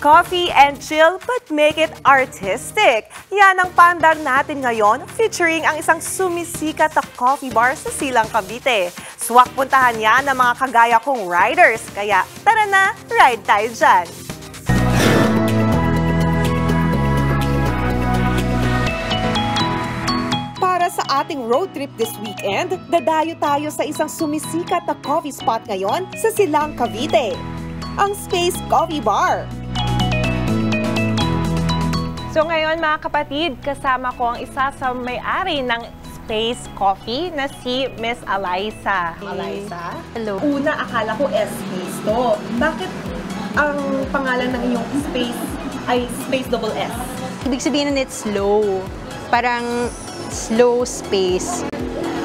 Coffee and chill but make it artistic. Yan ang paandar natin ngayon featuring ang isang sumisikat na coffee bar sa Silang Cavite. Swak puntahan yan ng mga kagaya kong riders. Kaya tara na, ride tayo dyan! Para sa ating road trip this weekend, dadayo tayo sa isang sumisikat na coffee spot ngayon sa Silang Cavite, ang Space Coffee Bar. So ngayon mga kapatid, kasama ko ang isa sa may-ari ng Space Coffee na si Miss Alyssa. Alyssa? Hello. Una, akala ko S-Space to. Bakit ang pangalan ng iyong Space ay Space Double S? Ibig sabihin nun it's slow. Parang slow space.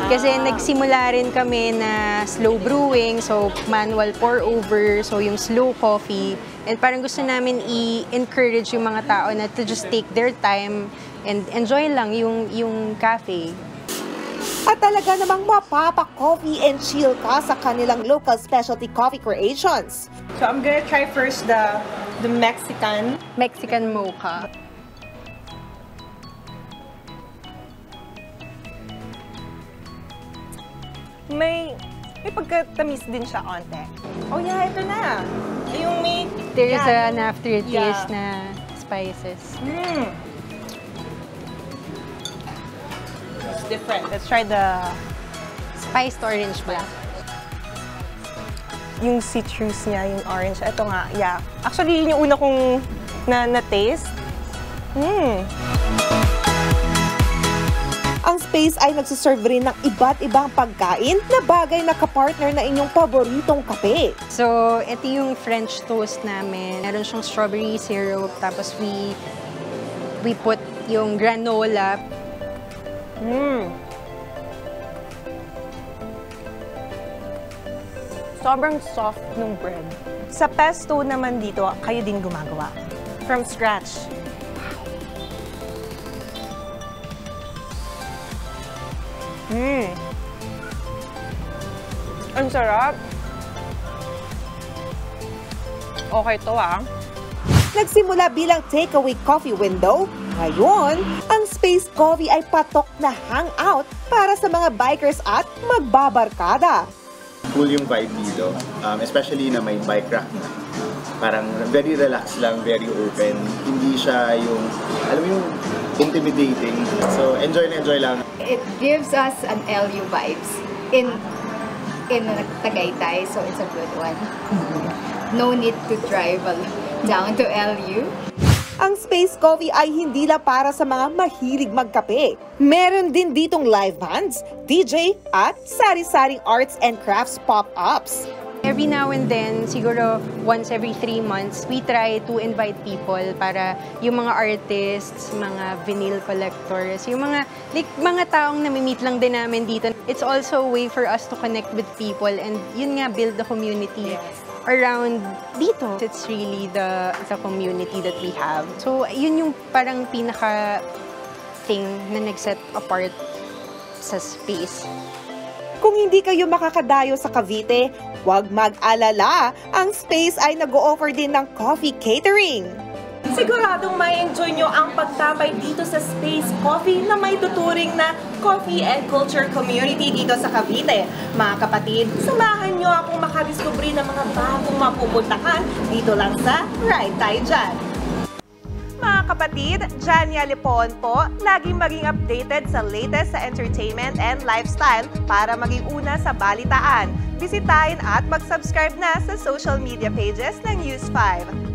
Kasi nagsimula rin kami na slow brewing, so manual pour over, so yung slow coffee. And parang gusto namin i-encourage yung mga tao na to just take their time and enjoy lang yung cafe. At talaga namang mapapa-coffee and chill ka sa kanilang local specialty coffee creations. So I'm gonna try first the Mexican mocha. May pagkatamis din siya onte. Oh yeah, ito na. Yung may... There is an aftertaste na spices. It's different. Let's try the Spiced orange black. yung citrus niya, yung orange. Ito nga, yeah. Actually, yun yung una kong na-taste. Ang Space ay nagsiserve rin ng iba't ibang pagkain na bagay na kapartner na inyong paboritong kape. So, ito yung French toast namin. Meron siyang strawberry syrup, tapos we put yung granola. Sobrang soft ng bread. Sa pesto naman dito, kayo din gumagawa. From scratch. Ang sarap. Okay to Nagsimula bilang takeaway coffee window. Ngayon, ang Space Coffee ay patok na hangout para sa mga bikers at magbabarkada. Cool yung vibe dito, especially na may bike rack na. Parang very relaxed lang, very open. Hindi siya yung, alam mo yung intimidating. So, enjoy na enjoy lang. It gives us an LU vibes in Tagaytay, so it's a good one. No need to drive down to LU. Ang Space Coffee ay hindi lang para sa mga mahilig magkape. Meron din ditong live bands, DJ at sari-saring arts and crafts pop-ups. Every now and then, siguro once every 3 months, we try to invite people para yung mga artists, mga vinyl collectors, yung mga taong nami-meet lang din namin dito. It's also a way for us to connect with people and yun nga, build the community around dito. It's really the community that we have. So, yun yung parang pinaka-thing na nag-set apart sa Space. Kung hindi kayo makakadayo sa Cavite, huwag mag-alala. Ang Space ay nag-o-offer din ng coffee catering. Siguradong may enjoy nyo ang pagtapay dito sa Space Coffee na may tuturing na coffee and culture community dito sa Cavite. Mga kapatid, samahan nyo akong makadiskubre ng mga bagong mapupuntahan dito lang sa Ride Tayo Dyan. Mga kapatid, Jania Lipon po, laging maging updated sa latest sa entertainment and lifestyle para maging una sa balitaan. Bisitahin at mag-subscribe na sa social media pages ng News 5.